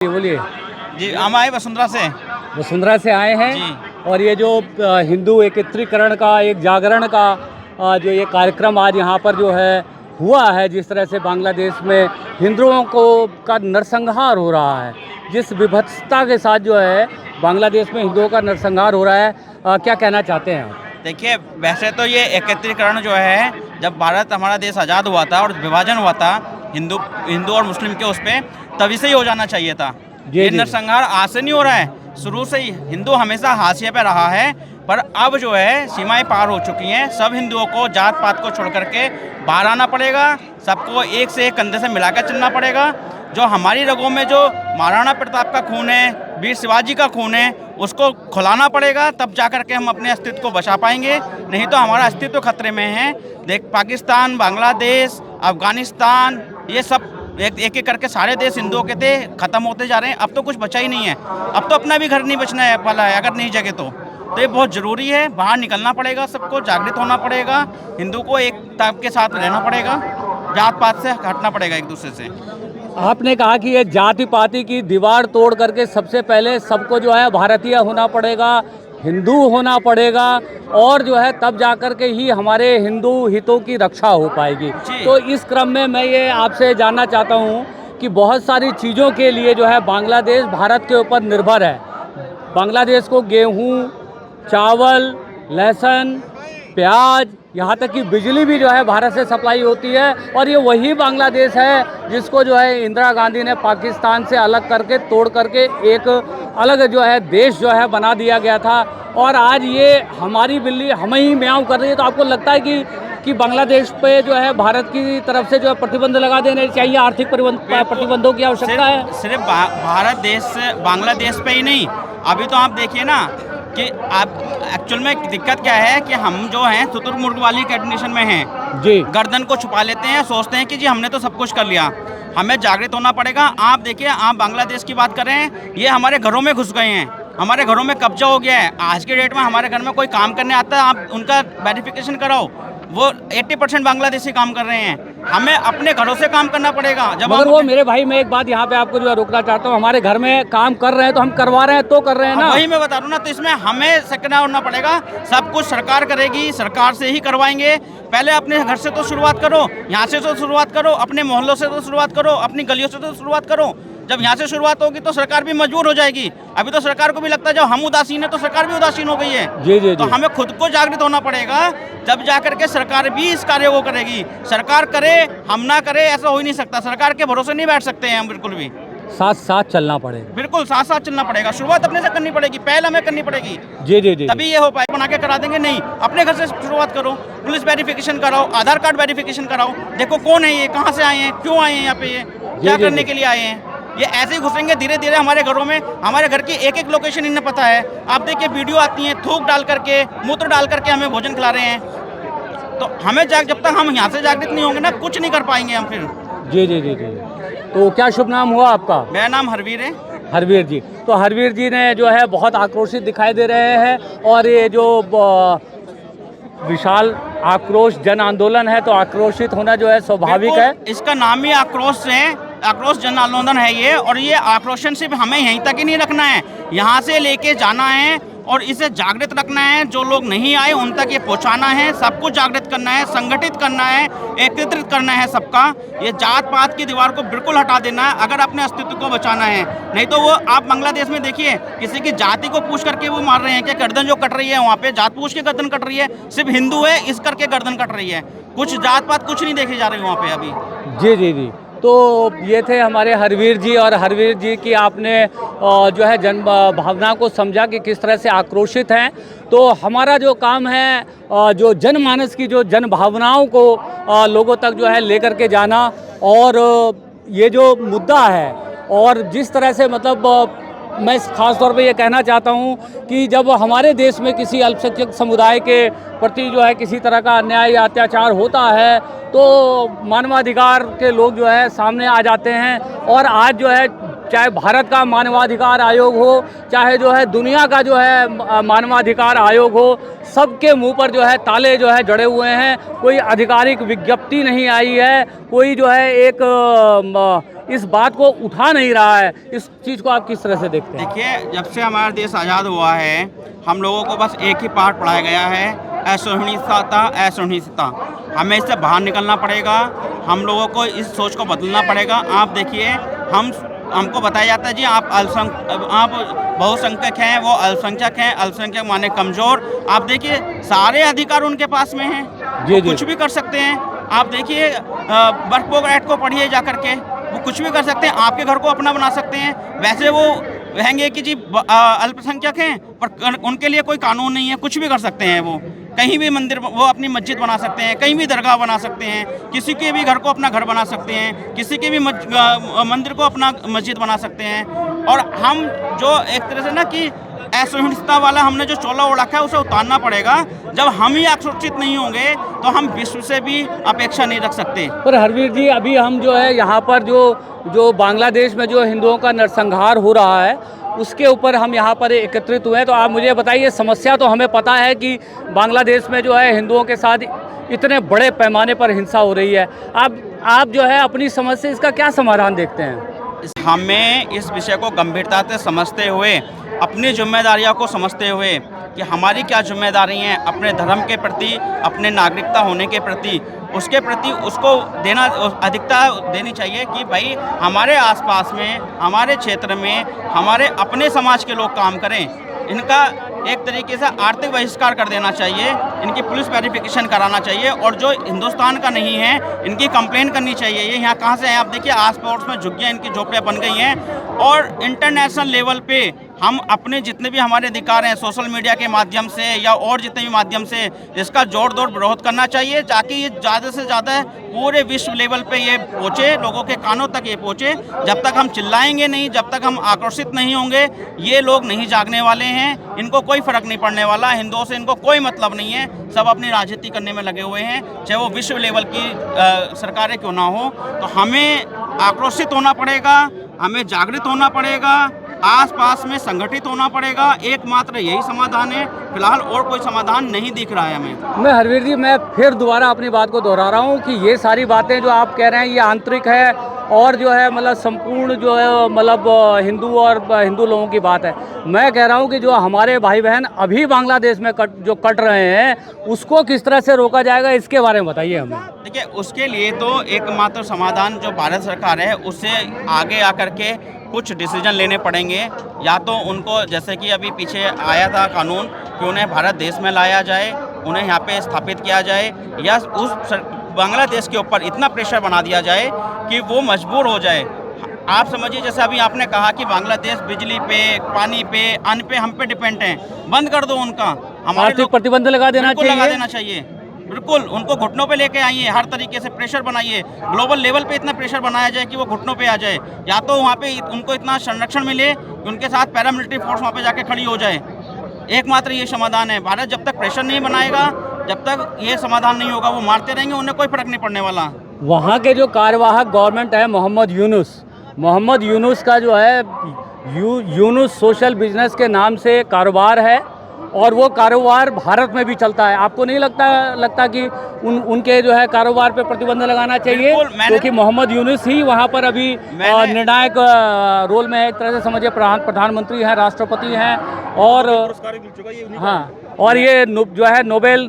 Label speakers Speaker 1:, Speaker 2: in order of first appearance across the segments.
Speaker 1: बोलिए।
Speaker 2: जी हम आए वसुंधरा से।
Speaker 1: वसुंधरा से आए हैं
Speaker 2: जी।
Speaker 1: और ये जो हिंदू एकत्रीकरण का एक जागरण का जो ये कार्यक्रम आज यहाँ पर जो है हुआ है, जिस तरह से बांग्लादेश में हिंदुओं को का नरसंहार हो रहा है, जिस विभत्सता के साथ जो है बांग्लादेश में हिंदुओं का नरसंहार हो रहा है, क्या कहना चाहते हैं आप?
Speaker 2: देखिए, वैसे तो ये एकत्रीकरण जो है, जब भारत हमारा देश आज़ाद हुआ था और विभाजन हुआ था हिंदू हिंदू और मुस्लिम के, उस पर तभी से ही हो जाना चाहिए था। ये नरसंहार आज से नहीं हो रहा है, शुरू से ही हिंदू हमेशा हाशिए पे रहा है। पर अब जो है सीमाएं पार हो चुकी हैं। सब हिंदुओं को जात पात को छोड़ करके बाहर आना पड़ेगा। सबको एक से एक कंधे से मिलाकर चलना पड़ेगा। जो हमारी रगों में जो महाराणा प्रताप का खून है, वीर शिवाजी का खून है, उसको खुलाना पड़ेगा, तब जाकर के हम अपने अस्तित्व को बचा पाएंगे। नहीं तो हमारा अस्तित्व खतरे में है। देख, पाकिस्तान, बांग्लादेश, अफगानिस्तान, ये सब एक एक करके सारे देश हिंदुओं के थे, खत्म होते जा रहे हैं। अब तो कुछ बचा ही नहीं है। अब तो अपना भी घर नहीं बचना है वाला है, अगर नहीं जगे तो ये बहुत ज़रूरी है। बाहर निकलना पड़ेगा, सबको जागृत होना पड़ेगा। हिंदू को एकता के साथ रहना पड़ेगा, जात पात से हटना पड़ेगा एक दूसरे से।
Speaker 1: आपने कहा कि ये जाति पाति की दीवार तोड़ करके सबसे पहले सबको जो है भारतीय होना पड़ेगा, हिंदू होना पड़ेगा, और जो है तब जाकर के ही हमारे हिंदू हितों की रक्षा हो पाएगी। तो इस क्रम में मैं ये आपसे जानना चाहता हूँ कि बहुत सारी चीज़ों के लिए जो है बांग्लादेश भारत के ऊपर निर्भर है। बांग्लादेश को गेहूँ, चावल, लहसुन, प्याज, यहाँ तक कि बिजली भी जो है भारत से सप्लाई होती है। और ये वही बांग्लादेश है जिसको जो है इंदिरा गांधी ने पाकिस्तान से अलग करके, तोड़ करके एक अलग जो है देश जो है बना दिया गया था। और आज ये हमारी बिल्ली हमें ही म्याऊं कर रही है। तो आपको लगता है कि बांग्लादेश पे जो है भारत की तरफ से जो है प्रतिबंध लगा देने चाहिए, आर्थिक प्रतिबंधों की आवश्यकता है?
Speaker 2: सिर्फ भारत देश, बांग्लादेश पे ही नहीं। अभी तो आप देखिए ना कि आप एक्चुअल में दिक्कत क्या है कि हम जो हैं शुतुरमुर्ग वाली कंडीशन में हैं जी। गर्दन को छुपा लेते हैं, सोचते हैं कि जी हमने तो सब कुछ कर लिया। हमें जागृत होना पड़ेगा। आप देखिए, आप बांग्लादेश की बात कर रहे हैं, ये हमारे घरों में घुस गए हैं, हमारे घरों में कब्जा हो गया है। आज के डेट में हमारे घर में कोई काम करने आता है, आप उनका वेरिफिकेशन कराओ, वो 80% बांग्लादेशी काम कर रहे हैं। हमें अपने घरों से काम करना पड़ेगा। जब
Speaker 1: मगर वो मेरे भाई, मैं एक बात यहाँ पे आपको जो रोकना चाहता हूँ, हमारे घर में काम कर रहे हैं तो हम करवा रहे हैं तो कर रहे हैं ना।
Speaker 2: वही मैं बता रहा हूँ ना। तो इसमें हमें सकना होना पड़ेगा। सब कुछ सरकार करेगी, सरकार से ही करवाएंगे। पहले अपने घर से तो शुरुआत करो, यहाँ से तो शुरुआत करो, अपने मोहल्लों से तो शुरुआत करो, अपनी गलियों से तो शुरुआत करो। जब यहाँ से शुरुआत होगी तो सरकार भी मजबूर हो जाएगी। अभी तो सरकार को भी लगता है जब हम उदासीन है तो सरकार भी उदासीन हो गई है। जी। तो हमें खुद को जागृत होना पड़ेगा, जब जाकर के सरकार भी इस कार्य को करेगी। सरकार करे, हम ना करे, ऐसा हो ही नहीं सकता। सरकार के भरोसे नहीं बैठ सकते हैं हम, बिल्कुल भी।
Speaker 1: साथ साथ चलना पड़ेगा।
Speaker 2: बिल्कुल साथ साथ चलना पड़ेगा। शुरुआत अपने से करनी पड़ेगी, पहल हमें करनी पड़ेगी। जी। तभी ये हो पाए। बना के करा देंगे नहीं, अपने घर से शुरुआत करो। पुलिस वेरिफिकेशन कराओ, आधार कार्ड वेरिफिकेशन कराओ। देखो कौन है ये, कहाँ से आए हैं, क्यों आए हैं यहाँ पे, ये क्या करने के लिए आए हैं। ये ऐसे ही घुसेंगे धीरे धीरे हमारे घरों में। हमारे घर की एक एक लोकेशन इन्हें पता है। आप देखिए, वीडियो आती है, थूक डाल करके, मूत्र डाल करके हमें भोजन खिला रहे हैं। तो हमें जब तक हम यहाँ से जागृत नहीं होंगे ना, कुछ नहीं कर पाएंगे हम फिर। जी।
Speaker 1: तो क्या शुभ नाम हुआ आपका?
Speaker 2: मेरा नाम हरवीर है।
Speaker 1: हरवीर जी। तो हरवीर जी ने जो है बहुत आक्रोशित दिखाई दे रहे हैं। और ये जो विशाल आक्रोश जन आंदोलन है, तो आक्रोशित होना जो है स्वाभाविक है।
Speaker 2: इसका नाम ही आक्रोश है, आक्रोश जन आंदोलन है ये। और ये आक्रोशन सिर्फ हमें यहीं तक ही नहीं रखना है, यहाँ से लेके जाना है और इसे जागृत रखना है। जो लोग नहीं आए उन तक ये पहुँचाना है, सबको जागृत करना है, संगठित करना है, एकत्रित करना है सबका। ये जात पात की दीवार को बिल्कुल हटा देना है अगर अपने अस्तित्व को बचाना है। नहीं तो वो आप बांग्लादेश में देखिए, किसी की जाति को पूछ करके वो मार रहे हैं कि गर्दन जो कट रही है, वहाँ पे जात पूछ के गर्दन कट रही है। सिर्फ हिंदू है इस करके गर्दन कट रही है, कुछ जात पात कुछ नहीं देखे जा रही वहाँ पे अभी।
Speaker 1: जी। तो ये थे हमारे हरवीर जी। और हरवीर जी की आपने जो है जन भावना को समझा कि किस तरह से आक्रोशित हैं। तो हमारा जो काम है जो जनमानस की जो जन भावनाओं को लोगों तक जो है लेकर के जाना। और ये जो मुद्दा है, और जिस तरह से मतलब मैं ख़ास तौर पे ये कहना चाहता हूँ कि जब हमारे देश में किसी अल्पसंख्यक समुदाय के प्रति जो है किसी तरह का अन्याय या अत्याचार होता है, तो मानवाधिकार के लोग जो है सामने आ जाते हैं। और आज जो है चाहे भारत का मानवाधिकार आयोग हो, चाहे जो है दुनिया का जो है मानवाधिकार आयोग हो, सबके मुंह पर जो है ताले जो है जड़े हुए हैं। कोई आधिकारिक विज्ञप्ति नहीं आई है, कोई जो है इस बात को उठा नहीं रहा है। इस चीज़ को आप किस तरह से देखते हैं?
Speaker 2: देखिए, जब से हमारा देश आज़ाद हुआ है, हम लोगों को बस एक ही पाठ पढ़ाया गया है, असहिष्णुता, असहिष्णुता। हमें इससे बाहर निकलना पड़ेगा, हम लोगों को इस सोच को बदलना पड़ेगा। आप देखिए, हमको बताया जाता है जी आप बहुसंख्यक हैं, वो अल्पसंख्यक हैं, अल्पसंख्यक माने कमज़ोर। आप देखिए, सारे अधिकार उनके पास में हैं, वो कुछ भी कर सकते हैं। आप देखिए, बर्फ एक्ट को पढ़िए जा करके, वो कुछ भी कर सकते हैं, आपके घर को अपना बना सकते हैं। वैसे वो कहेंगे कि जी अल्पसंख्यक हैं, पर उनके लिए कोई कानून नहीं है, कुछ भी कर सकते हैं। वो कहीं भी मंदिर, वो अपनी मस्जिद बना सकते हैं, कहीं भी दरगाह बना सकते हैं, किसी के भी घर को अपना घर बना सकते हैं, किसी के भी मंदिर को अपना मस्जिद बना सकते हैं। और हम जो एक तरह से ना कि असहिष्णुता वाला हमने जो चोला ओढ़ा है, उसे उतारना पड़ेगा। जब हम ही सुरक्षित नहीं होंगे तो हम विश्व से भी अपेक्षा नहीं रख सकते।
Speaker 1: पर हरवीर जी, अभी हम जो है यहाँ पर जो बांग्लादेश में जो हिंदुओं का नरसंहार हो रहा है, उसके ऊपर हम यहाँ पर एकत्रित हुए हैं। तो आप मुझे बताइए, समस्या तो हमें पता है कि बांग्लादेश में जो है हिंदुओं के साथ इतने बड़े पैमाने पर हिंसा हो रही है। आप जो है अपनी समझ से इसका क्या समाधान देखते हैं?
Speaker 2: हमें इस विषय को गंभीरता से समझते हुए, अपनी जिम्मेदारियों को समझते हुए कि हमारी क्या जिम्मेदारी हैं अपने धर्म के प्रति, अपने नागरिकता होने के प्रति, उसके प्रति उसको देना, अधिकता देनी चाहिए कि भाई हमारे आसपास में, हमारे क्षेत्र में, हमारे अपने समाज के लोग काम करें। इनका एक तरीके से आर्थिक बहिष्कार कर देना चाहिए, इनकी पुलिस वेरिफिकेशन कराना चाहिए, और जो हिंदुस्तान का नहीं है इनकी कंप्लेन करनी चाहिए। ये यहाँ कहाँ से हैं? आप देखिए, आस पड़ोस में झुग्गियाँ, इनकी झोपड़ियाँ बन गई हैं। और इंटरनेशनल लेवल पे हम अपने जितने भी हमारे अधिकार हैं, सोशल मीडिया के माध्यम से या और जितने भी माध्यम से, इसका जोर विरोध करना चाहिए, ताकि ये ज़्यादा से ज़्यादा पूरे विश्व लेवल पे ये पहुँचे, लोगों के कानों तक ये पहुँचे। जब तक हम चिल्लाएंगे नहीं, जब तक हम आक्रोशित नहीं होंगे, ये लोग नहीं जागने वाले हैं। इनको कोई फर्क नहीं पड़ने वाला, हिंदुओं से इनको कोई मतलब नहीं है। सब अपनी राजनीति करने में लगे हुए हैं, चाहे वो विश्व लेवल की सरकारें क्यों ना हो। तो हमें आक्रोशित होना पड़ेगा, हमें जागृत होना पड़ेगा, आसपास में संगठित होना पड़ेगा। एकमात्र यही समाधान है, फिलहाल और कोई समाधान नहीं दिख रहा है हमें।
Speaker 1: मैं हरवीर जी, मैं फिर दोबारा अपनी बात को दोहरा रहा हूँ कि ये सारी बातें जो आप कह रहे हैं ये आंतरिक है, और जो है मतलब संपूर्ण जो है मतलब हिंदू लोगों की बात है। मैं कह रहा हूँ कि जो हमारे भाई बहन अभी बांग्लादेश में कट रहे हैं, उसको किस तरह से रोका जाएगा, इसके बारे में बताइए हमें।
Speaker 2: देखिए, उसके लिए तो एकमात्र समाधान जो भारत सरकार है, उससे आगे आकर के कुछ डिसीजन लेने पड़ेंगे। या तो उनको, जैसे कि अभी पीछे आया था कानून कि उन्हें भारत देश में लाया जाए, उन्हें यहाँ पे स्थापित किया जाए, या उस बांग्लादेश के ऊपर इतना प्रेशर बना दिया जाए कि वो मजबूर हो जाए। आप समझिए, जैसे अभी आपने कहा कि बांग्लादेश बिजली पे, पानी पे, अन्न पे हम पे डिपेंड हैं, बंद कर दो उनका। हमारे
Speaker 1: प्रतिबंध लगा देना
Speaker 2: चाहिए, बिल्कुल उनको घुटनों पे लेके आइए, हर तरीके से प्रेशर बनाइए, ग्लोबल लेवल पे इतना प्रेशर बनाया जाए कि वो घुटनों पे आ जाए। या तो वहाँ पे उनको इतना संरक्षण मिले कि उनके साथ पैरामिलिट्री फोर्स वहाँ पे जाके खड़ी हो जाए। एकमात्र ये समाधान है। भारत जब तक प्रेशर नहीं बनाएगा, जब तक ये समाधान नहीं होगा, वो मारते रहेंगे, उन्हें कोई फर्क नहीं पड़ने वाला।
Speaker 1: वहाँ के जो कार्यवाहक गवर्नमेंट है मोहम्मद यूनुस का जो है यूनुस सोशल बिजनेस के नाम से कारोबार है, और वो कारोबार भारत में भी चलता है। आपको नहीं लगता कि उनके जो है कारोबार पे प्रतिबंध लगाना चाहिए? क्योंकि मोहम्मद यूनुस ही वहाँ पर अभी निर्णायक रोल में है, एक तरह से समझिए प्रधानमंत्री हैं, राष्ट्रपति हैं, और हाँ, और ये जो है नोबेल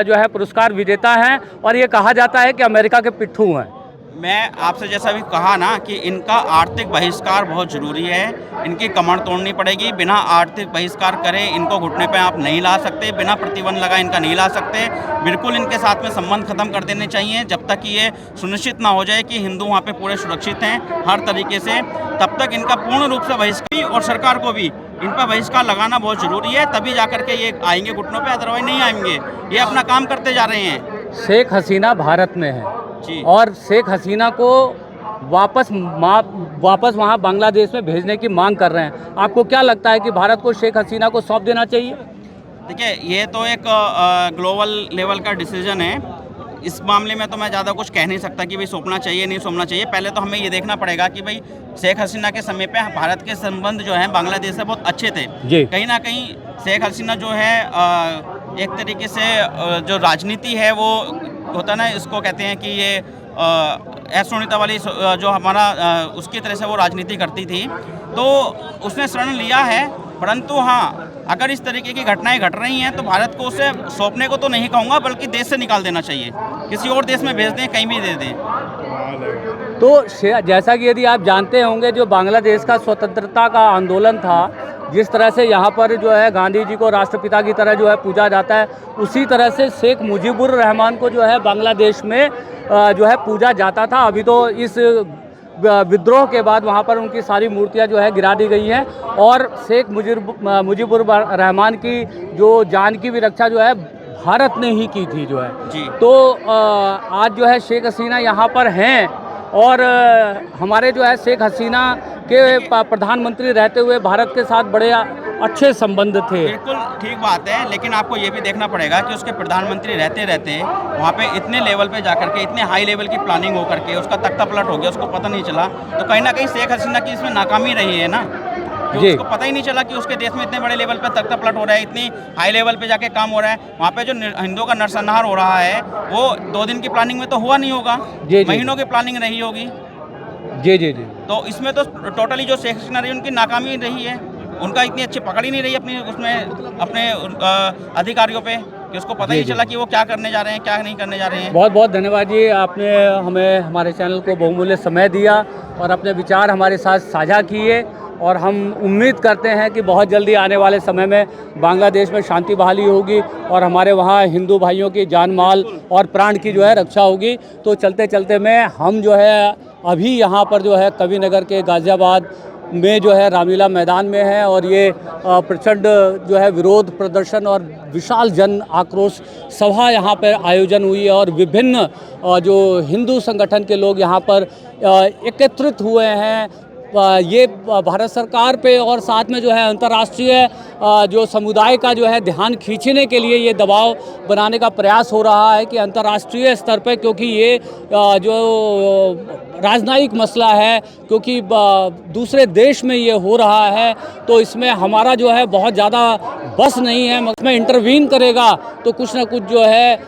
Speaker 1: जो है पुरस्कार विजेता हैं, और ये कहा जाता है कि अमेरिका के पिट्ठू हैं।
Speaker 2: मैं आपसे जैसा भी कहा ना कि इनका आर्थिक बहिष्कार बहुत ज़रूरी है, इनकी कमर तोड़नी पड़ेगी। बिना आर्थिक बहिष्कार करे इनको घुटने पे आप नहीं ला सकते, बिना प्रतिबंध लगाए इनका नहीं ला सकते। बिल्कुल इनके साथ में संबंध खत्म कर देने चाहिए, जब तक कि ये सुनिश्चित ना हो जाए कि हिंदू वहाँ पे पूरे सुरक्षित हैं हर तरीके से, तब तक इनका पूर्ण रूप से बहिष्कार, और सरकार को भी इन पर बहिष्कार लगाना बहुत ज़रूरी है। तभी जा करके ये आएंगे घुटनों पर, अदरवाइज नहीं आएंगे। ये अपना काम करते जा रहे हैं।
Speaker 1: शेख हसीना भारत में है
Speaker 2: जी, और
Speaker 1: शेख हसीना को वापस वहाँ बांग्लादेश में भेजने की मांग कर रहे हैं। आपको क्या लगता है कि भारत को शेख हसीना को सौंप देना चाहिए?
Speaker 2: देखिए, ये तो एक ग्लोबल लेवल का डिसीजन है। इस मामले में तो मैं ज़्यादा कुछ कह नहीं सकता कि भाई सौंपना चाहिए नहीं सौंपना चाहिए। पहले तो हमें ये देखना पड़ेगा कि भाई शेख हसीना के समय पे भारत के संबंध जो है बांग्लादेश से बहुत अच्छे थे। कहीं ना कहीं शेख हसीना जो है एक तरीके से जो राजनीति है वो होता ना, इसको कहते हैं कि ये अश्लीलता वाली जो हमारा उसकी तरह से वो राजनीति करती थी, तो उसने शरण लिया है। परंतु हाँ, अगर इस तरीके की घटनाएं घट रही हैं तो भारत को उसे सौंपने को तो नहीं कहूँगा, बल्कि देश से निकाल देना चाहिए, किसी और देश में भेज दें, कहीं भी दे दें।
Speaker 1: तो जैसा कि यदि आप जानते होंगे, जो बांग्लादेश का स्वतंत्रता का आंदोलन था, जिस तरह से यहाँ पर जो है गांधी जी को राष्ट्रपिता की तरह जो है पूजा जाता है, उसी तरह से शेख मुजीबुर रहमान को जो है बांग्लादेश में जो है पूजा जाता था। अभी तो इस विद्रोह के बाद वहाँ पर उनकी सारी मूर्तियाँ जो है गिरा दी गई हैं, और शेख मुजीबुर रहमान की जो जान की भी रक्षा जो है भारत ने ही की थी जो है
Speaker 2: जी।
Speaker 1: तो आज जो है शेख हसीना यहाँ पर हैं, और हमारे जो है शेख हसीना के प्रधानमंत्री रहते हुए भारत के साथ बड़े अच्छे संबंध थे।
Speaker 2: बिल्कुल ठीक बात है, लेकिन आपको ये भी देखना पड़ेगा कि उसके प्रधानमंत्री रहते रहते वहाँ पे इतने लेवल पे जाकर के, इतने हाई लेवल की प्लानिंग होकर के उसका तख्ता पलट हो गया, उसको पता नहीं चला। तो कहीं ना कहीं शेख हसीना की इसमें नाकामी रही है ना, कि उसको पता ही नहीं चला कि उसके देश में इतने बड़े लेवल पे तख्ता पलट हो रहा है, इतनी हाई लेवल पे जाके काम हो रहा है। वहाँ पे जो हिंदुओं का नरसंहार हो रहा है वो 2 दिन की प्लानिंग में तो हुआ नहीं होगा, महीनों की प्लानिंग रही होगी।
Speaker 1: जी।
Speaker 2: तो इसमें तो टोटली जो शेख हसीना रही उनकी नाकामी रही है, उनका इतनी अच्छी पकड़ ही नहीं रही अपनी उसमें अपने अधिकारियों पे, कि उसको पता ही चला कि वो क्या करने जा रहे हैं, क्या नहीं करने जा रहे हैं।
Speaker 1: बहुत बहुत धन्यवाद जी, आपने हमें हमारे चैनल को बहुमूल्य समय दिया और अपने विचार हमारे साथ साझा किए, और हम उम्मीद करते हैं कि बहुत जल्दी आने वाले समय में बांग्लादेश में शांति बहाली होगी और हमारे वहाँ हिंदू भाइयों की जान माल और प्राण की जो है रक्षा होगी। तो चलते चलते में हम जो है अभी यहाँ पर जो है कवि नगर के गाज़ियाबाद में जो है रामलीला मैदान में है, और ये प्रचंड जो है विरोध प्रदर्शन और विशाल जन आक्रोश सभा यहाँ पर आयोजन हुई है, और विभिन्न जो हिंदू संगठन के लोग यहाँ पर एकत्रित हुए हैं। ये भारत सरकार पे और साथ में जो है अंतर्राष्ट्रीय जो समुदाय का जो है ध्यान खींचने के लिए ये दबाव बनाने का प्रयास हो रहा है कि अंतर्राष्ट्रीय स्तर पे, क्योंकि ये जो राजनयिक मसला है, क्योंकि दूसरे देश में ये हो रहा है, तो इसमें हमारा जो है बहुत ज़्यादा बस नहीं है। इसमें इंटरवीन करेगा तो कुछ ना कुछ जो है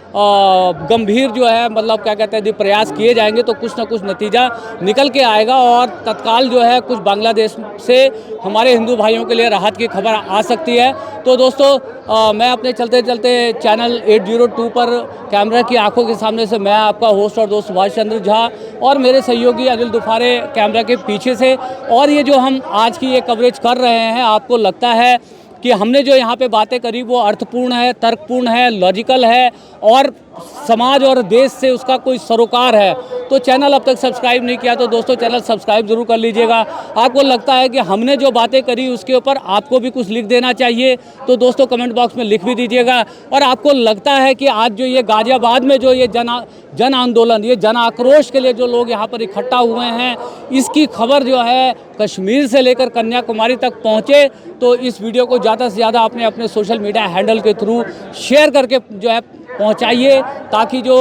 Speaker 1: गंभीर जो है मतलब क्या कहते हैं प्रयास किए जाएंगे, तो कुछ ना कुछ नतीजा निकल के आएगा, और तत्काल जो है कुछ बांग्लादेश से हमारे हिंदू भाइयों के लिए राहत की खबर आ सकती है। तो दोस्तों मैं अपने चलते चलते चैनल 802 पर कैमरा की आंखों के सामने से मैं आपका होस्ट और दोस्त सुभाष चंद्र झा और मेरे सहयोगी अनिल दुफारे कैमरा के पीछे से, और ये जो हम आज की ये कवरेज कर रहे हैं, आपको लगता है कि हमने जो यहाँ पे बातें करी वो अर्थपूर्ण है, तर्कपूर्ण है, लॉजिकल है और समाज और देश से उसका कोई सरोकार है, तो चैनल अब तक सब्सक्राइब नहीं किया तो दोस्तों चैनल सब्सक्राइब जरूर कर लीजिएगा। आपको लगता है कि हमने जो बातें करी उसके ऊपर आपको भी कुछ लिख देना चाहिए तो दोस्तों कमेंट बॉक्स में लिख भी दीजिएगा। और आपको लगता है कि आज जो ये गाज़ियाबाद में जो ये जन आंदोलन, ये जन आक्रोश के लिए जो लोग यहाँ पर इकट्ठा हुए हैं, इसकी खबर जो है कश्मीर से लेकर कन्याकुमारी तक पहुँचे, तो इस वीडियो को ज़्यादा से ज़्यादा अपने अपने सोशल मीडिया हैंडल के थ्रू शेयर करके जो है पहुंचाइए, ताकि जो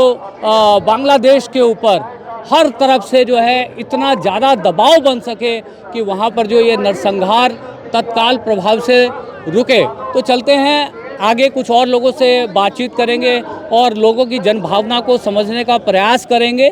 Speaker 1: बांग्लादेश के ऊपर हर तरफ से जो है इतना ज़्यादा दबाव बन सके कि वहां पर जो ये नरसंहार तत्काल प्रभाव से रुके। तो चलते हैं आगे, कुछ और लोगों से बातचीत करेंगे और लोगों की जनभावना को समझने का प्रयास करेंगे।